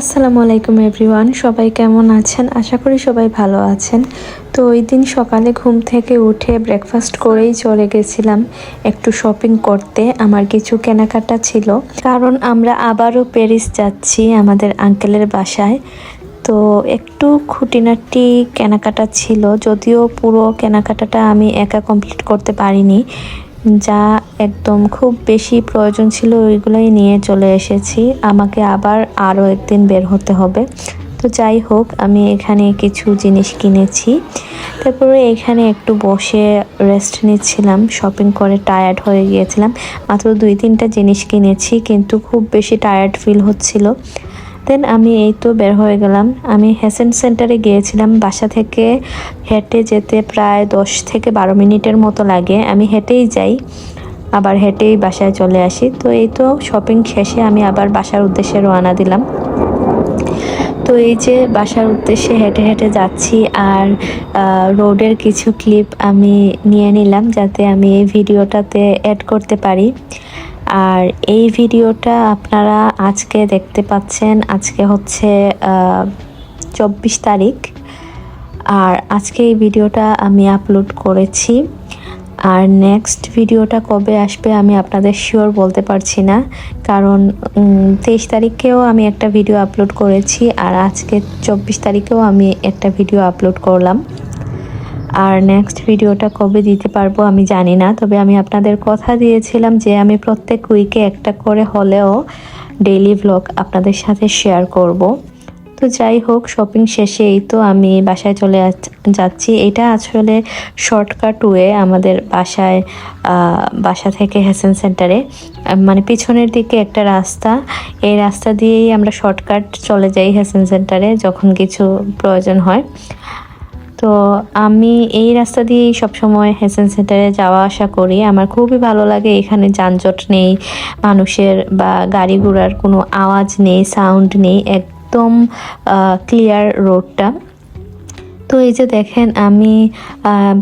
আসসালামু আলাইকুম এভরিওয়ান, সবাই কেমন আছেন? আশা করি সবাই ভালো আছেন। তো ওই দিন সকালে ঘুম থেকে উঠে ব্রেকফাস্ট করেই চলে গেছিলাম একটু শপিং করতে। আমার কিছু কেনাকাটা ছিল, কারণ আমরা আবারও প্যারিস যাচ্ছি আমাদের আঙ্কেলের বাসায়। তো একটু খুঁটিনাটি কেনাকাটা ছিল, যদিও পুরো কেনাকাটাটা আমি একা কমপ্লিট করতে পারিনি। যা একদম খুব বেশি প্রয়োজন ছিল ওইগুলোই নিয়ে চলে এসেছি। আমাকে আবার আরও একদিন বের হতে হবে। তো যাই হোক, আমি এখানে কিছু জিনিস কিনেছি। তারপরে এখানে একটু বসে রেস্ট নিচ্ছিলাম, শপিং করে টায়ার্ড হয়ে গিয়েছিলাম। মাত্র 2-3টা জিনিস কিনেছি, কিন্তু খুব বেশি টায়ার্ড ফিল হচ্ছিল। দেন আমি এই তো বের হয়ে গেলাম। আমি হেসেন সেন্টারে গিয়েছিলাম। বাসা থেকে হেঁটে যেতে প্রায় 10 থেকে 12 মিনিটের মতো লাগে। আমি হেঁটেই যাই, আবার হেঁটেই বাসায় চলে আসি। তো এই তো শপিং শেষে আমি আবার বাসার উদ্দেশ্যে রওনা দিলাম। তো এই যে বাসার উদ্দেশ্যে হেঁটে হেঁটে যাচ্ছি, আর রোডের কিছু ক্লিপ আমি নিয়ে নিলাম যাতে আমি এই ভিডিওটাতে অ্যাড করতে পারি। আর এই ভিডিওটা আপনারা আজকে দেখতে পাচ্ছেন। আজকে হচ্ছে 24 তারিখ, আর আজকে এই ভিডিওটা আমি আপলোড করেছি। আর নেক্সট ভিডিওটা কবে আসবে আমি আপনাদের শিওর বলতে পারছি না, কারণ 23 তারিখেও আমি একটা ভিডিও আপলোড করেছি, আর আজকে 24 তারিখেও আমি একটা ভিডিও আপলোড করলাম। আর নেক্সট ভিডিওটা কবে দিতে পারবো আমি জানি না, তবে আমি আপনাদের কথা দিয়েছিলাম যে আমি প্রত্যেক উইকে একটা করে হলেও ডেইলি ভ্লগ আপনাদের সাথে শেয়ার করব। তো যাই হোক, শপিং শেষে এই তো আমি বাসায় চলে যাচ্ছি। এটা আসলে শর্টকাট ওয়ে আমাদের বাসা থেকে হেসেন সেন্টারে, মানে পিছনের দিকে একটা রাস্তা। এই রাস্তা দিয়েই আমরা শর্টকাট চলে যাই হেসেন সেন্টারে যখন কিছু প্রয়োজন হয়। তো আমি এই রাস্তা দিয়েই সবসময় হেসেন সেন্টারে যাওয়া আসা করি। আমার খুবই ভালো লাগে, এখানে যানজট নেই, মানুষের বা গাড়ি ঘোড়ার কোনো আওয়াজ নেই, সাউন্ড নেই, একদম ক্লিয়ার রোডটা। তো এই যে দেখেন, আমি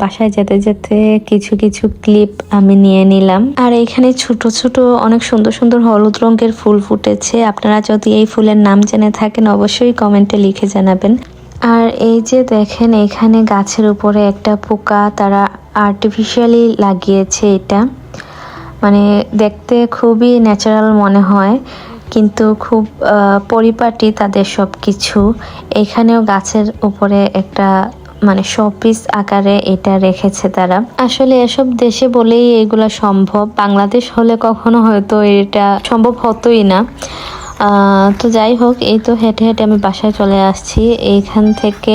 বাসায় যেতে যেতে কিছু কিছু ক্লিপ আমি নিয়ে নিলাম। আর এখানে ছোট ছোট অনেক সুন্দর সুন্দর হলুদ রঙের ফুল ফুটেছে। আপনারা যদি এই ফুলের নাম জেনে থাকেন অবশ্যই কমেন্টে লিখে জানাবেন। আর এই যে দেখেন, এখানে গাছের উপরে একটা পোকা তারা আর্টিফিশিয়ালি লাগিয়েছে। এটা মানে দেখতে খুবই ন্যাচারাল মনে হয়, কিন্তু খুব পরিপাটি তাদের সব কিছু। এখানেও গাছের উপরে একটা মানে শোপিস আকারে এটা রেখেছে তারা। আসলে এসব দেশে বলেই এগুলো সম্ভব, বাংলাদেশ হলে কখনো হয়তো এটা সম্ভব হতোই না। তো যাই হোক, এই তো হেঁটে হেঁটে আমি বাসায় চলে আসছি। এইখান থেকে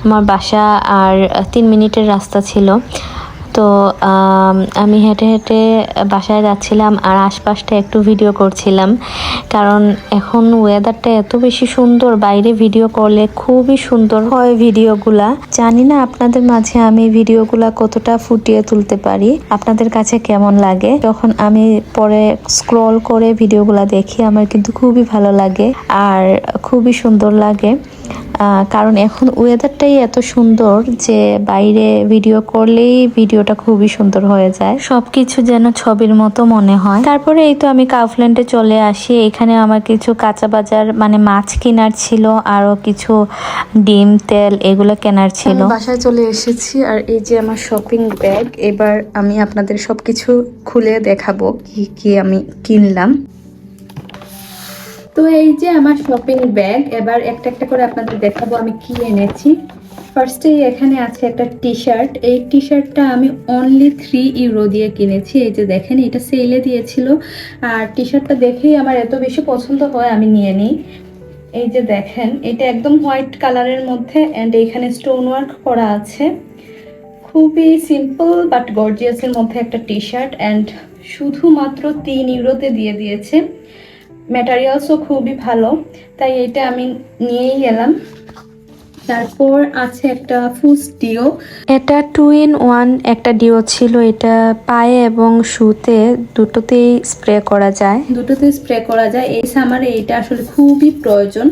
আমার বাসা আর 3 মিনিটের রাস্তা ছিল। তো আমি হেঁটে হেঁটে বাসায় যাচ্ছিলাম, আর আশপাশটা একটু ভিডিও করছিলাম, কারণ এখন ওয়েদারটা এত বেশি সুন্দর, বাইরে ভিডিও করলে খুবই সুন্দর হয় ভিডিওগুলা। জানি না আপনাদের মাঝে আমি ভিডিওগুলা কতটা ফুটিয়ে তুলতে পারি, আপনাদের কাছে কেমন লাগে। যখন আমি পরে স্ক্রল করে ভিডিওগুলা দেখি আমার কিন্তু খুবই ভালো লাগে আর খুবই সুন্দর লাগে, কারণ এখন ওয়েদারটাই এত সুন্দর যে বাইরে ভিডিও করলেই ভিডিওটা খুবই সুন্দর হয়ে যায়, সবকিছু যেন ছবির মতো মনে হয়। তারপরে এই তো আমি কাউফল্যান্ডে চলে আসি। এখানে আমার কিছু কাঁচা বাজার মানে মাছ কেনার ছিল, আরো কিছু ডিম, তেল এগুলো কেনার ছিল। বাসায় চলে এসেছি, আর এই যে আমার শপিং ব্যাগ। এবার আমি আপনাদের সবকিছু খুলে দেখাবো কি কি আমি কিনলাম। তো এই যে আমার শপিং ব্যাগ, এবার একটা একটা করে আপনাদের দেখাবো আমি কি এনেছি। ফার্স্টে এখানে আছে একটা টি শার্ট। এই টি শার্টটা আমি অনলি 3 ইউরো দিয়ে কিনেছি। এই যে দেখেন, এটা সেলে দিয়েছিল, আর টি শার্টটা দেখেই আমার এত বেশি পছন্দ হয় আমি নিয়ে নিই। এই যে দেখেন, এটা একদম হোয়াইট কালারের মধ্যে, অ্যান্ড এখানে স্টোন ওয়ার্ক করা আছে। খুবই সিম্পল বাট গর্জিয়াসের মধ্যে একটা টি শার্ট, অ্যান্ড শুধুমাত্র 3 ইউরোতে দিয়ে দিয়েছে। ম্যাটেরিয়ালসও খুবই ভালো, তাই এটা আমি নিয়েই গেলাম। তারপর আছে একটা ফুস ডিও। এটা 2 in 1 একটা ডিও ছিল। এটা পায়ে এবং শুতে দুটোতেই স্প্রে করা যায়, এই সামারে এটা আসলে খুবই প্রয়োজন।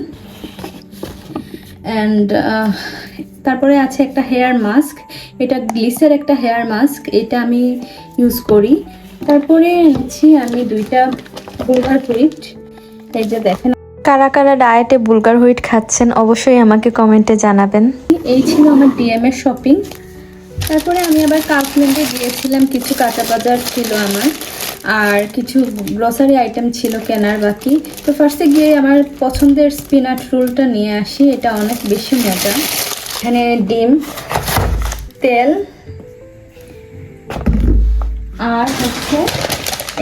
অ্যান্ড তারপরে আছে একটা হেয়ার মাস্ক। এটা গ্লিসের একটা হেয়ার মাস্ক, এটা আমি ইউজ করি। তারপরে নিচ্ছি আমি 2টা গুলভার ফ্রিট। এই যে দেখেন, কারা কারা ডায়েটে বুলগার হুইট খাচ্ছেন অবশ্যই আমাকে কমেন্টে জানাবেন। এই ছিল আমার ডিএম এর শপিং। তারপরে আমি আবার কাউফল্যান্ডে গিয়েছিলাম, কিছু কাঁচা বাজার ছিল আমার, আর কিছু গ্রসারি আইটেম ছিল কেনার বাকি। তো ফার্স্টে গিয়ে আমার পছন্দের স্পিনাট রোলটা নিয়ে আসি, এটা অনেক বেশি মজা। এখানে ডিম, তেল, আর হচ্ছে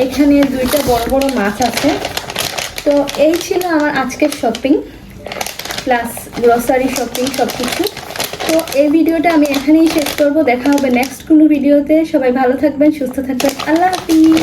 এখানে দুইটা বড় বড় মাছ আছে। তো এই ছিল আমার আজকের শপিং প্লাস গ্রসারি শপিং সব কিছু। তো এই ভিডিওটা আমি এখানেই শেষ করব। দেখা হবে নেক্সট কোনো ভিডিওতে। সবাই ভালো থাকবেন, সুস্থ থাকবেন। আল্লাহ হাফিজ।